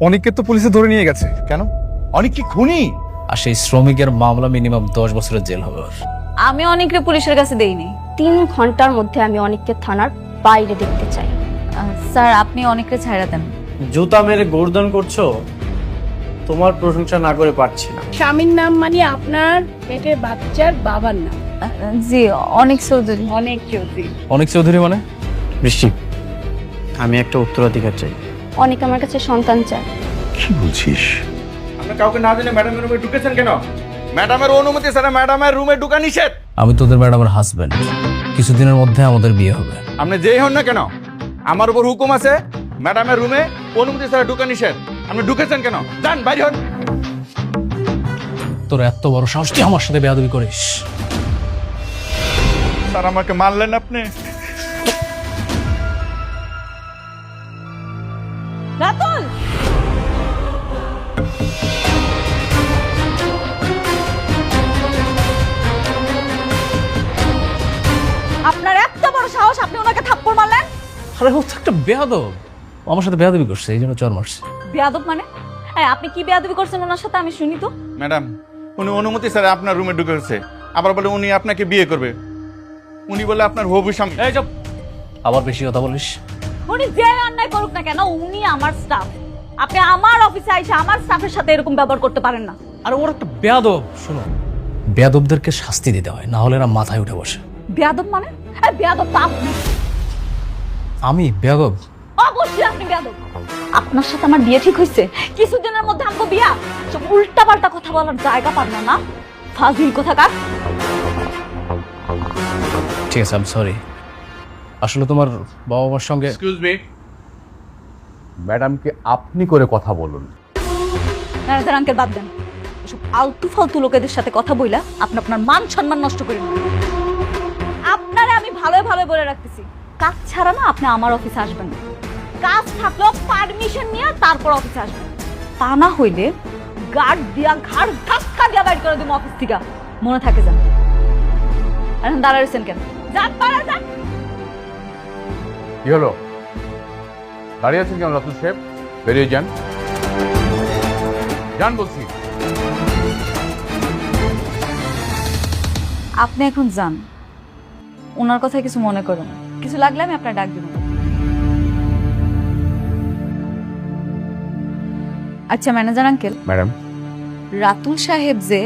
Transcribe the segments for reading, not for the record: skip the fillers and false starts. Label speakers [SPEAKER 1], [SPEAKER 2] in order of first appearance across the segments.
[SPEAKER 1] অনেককে তো পুলিশে ধরে নিয়ে গেছে।
[SPEAKER 2] কেন? অনেক কি খুনি?
[SPEAKER 3] আর সেই শ্রমিকের মামলা মিনিমাম 10 বছরের জেল হবে ওর।
[SPEAKER 4] আমি অনেকরে পুলিশের কাছে দেইনি।
[SPEAKER 5] 3 ঘন্টার মধ্যে আমি অনেককে থানার বাইরে দেখতে চাই।
[SPEAKER 4] স্যার আপনি অনেকরে ছাইড়া দেন।
[SPEAKER 6] জুতা মেরে গোর্দন করছো, তোমার প্রশংসা না করে পারছি না।
[SPEAKER 7] স্বামীর নাম মানে আপনার পেটের বাচ্চার বাবার নাম।
[SPEAKER 4] জি অনেক চৌধুরী।
[SPEAKER 7] অনেক চৌধুরী।
[SPEAKER 3] অনেক চৌধুরী মানে?
[SPEAKER 6] বৃষ্টি, আমি একটা উত্তরাধিকার চাই।
[SPEAKER 5] অনেক আমার কাছে সন্তান চায়।
[SPEAKER 2] কি বলছিস?
[SPEAKER 8] আপনি কাউকে না জেনে ম্যাডামের রুমে ঢুকেছেন কেন? ম্যাডামের অনুমতি ছাড়া ম্যাডামের রুমে ঢোকা নিষেধ।
[SPEAKER 3] আমি তোদের ম্যাডামের হাজবেন্ড, কিছুদিনের মধ্যে আমাদের বিয়ে হবে।
[SPEAKER 8] আপনি যেই হন না কেন, আমার উপর হুকুম আছে, ম্যাডামের রুমে অনুমতি ছাড়া ঢোকা নিষেধ। আপনি ঢুকেছেন কেন? যান বাইরে হন।
[SPEAKER 3] তোর এত বড় সাহস, তুই আমার সাথে বেয়াদবি করিস?
[SPEAKER 8] স্যার আমাকে মারলেন আপনি।
[SPEAKER 4] রাতুল আপনার এত বড় সাহস, আপনি ওনাকে থাপ্পড় মারলেন?
[SPEAKER 3] আরে ও তো একটা বেয়াদব, ও আমার সাথে বেয়াদবি করছে, এই জন্য চর মারছে।
[SPEAKER 4] বেয়াদব মানে? আপনি কি বেয়াদবি করছেন ওনার সাথে, আমি শুনি তো।
[SPEAKER 8] ম্যাডাম, উনি অনুমতি ছাড়া আপনার রুমে ঢুকেছে। আবার বলে উনি আপনাকে বিয়ে করবে। উনি বলে আপনার হবু স্বামী।
[SPEAKER 3] এই চুপ, আবার বেশি কথা বলিস।
[SPEAKER 4] উনি যে অন্যায় করুক না কেন, উনি আমার স্টাফ। আপনি আমার অফিসে আইসা আমার স্টাফের সাথে এরকম ব্যবহার করতে পারেন না।
[SPEAKER 3] আর ওর একটা বেয়াদব। শোনো, বেয়াদবদেরকে শাস্তি দিতে হয়, না হলে এরা মাথায় উঠে বসে।
[SPEAKER 4] বেয়াদব মানে? বেয়াদব তো আপনি।
[SPEAKER 3] আমি বেয়াদব?
[SPEAKER 4] অবশ্যই আপনি বেয়াদব। আপনার সাথে আমার বিয়ে ঠিক হয়েছে, কিছুদিনের মধ্যে আমগো বিয়া। সব উল্টা পাল্টা কথা বলার জায়গা পান না, না ফাজিল কোথাকার।
[SPEAKER 3] ঠিক আছে, আই এম সরি। আসলে তোমার বাবা মার সঙ্গে।
[SPEAKER 8] এক্সকিউজ মি,
[SPEAKER 2] ম্যাডামকে আপনি করে কথা বলুন।
[SPEAKER 4] ম্যানেজার আঙ্কেল বাদ দেন। এসব আলতু ফালতু লোকেদের সাথে কথা বইলা আপনি আপনার মান সম্মান নষ্ট করেন। আপনারে আমি ভালো ভালো বলে রাখতেছি, কাজ ছাড়া না আপনি আমার অফিসে আসবেন না। কাজ থাকলেও পারমিশন নিয়ে তারপর অফিসে আসবেন। তা না হইলে গার্ড দিয়া ঘাড় ধাক্কা দিয়া বাইর করে দিব অফিস থেকে। মনে থাকে যান। এখন দাঁড়াইছেন কেন? যান পারা যান।
[SPEAKER 2] কি হলো? দাঁড়িয়ে আছেন কেন রাতুল সাহেব? বেরিয়ে যান, যান বলছি।
[SPEAKER 4] আপনি এখন যান, ওনার কথা কিছু মনে করুন। কিছু লাগলে আমি আপনার ডাক দিব। আচ্ছা ম্যানেজার আঙ্কেল,
[SPEAKER 2] ম্যাডাম,
[SPEAKER 4] রাতুল সাহেব যে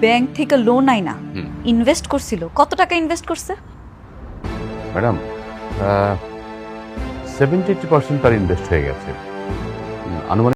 [SPEAKER 4] ব্যাংক থেকে লোন আইনা ইনভেস্ট করছিল, কত টাকা ইনভেস্ট করছে?
[SPEAKER 2] ম্যাডাম 70-80% তার ইনভেস্ট হয়ে গেছে। আনুমানিক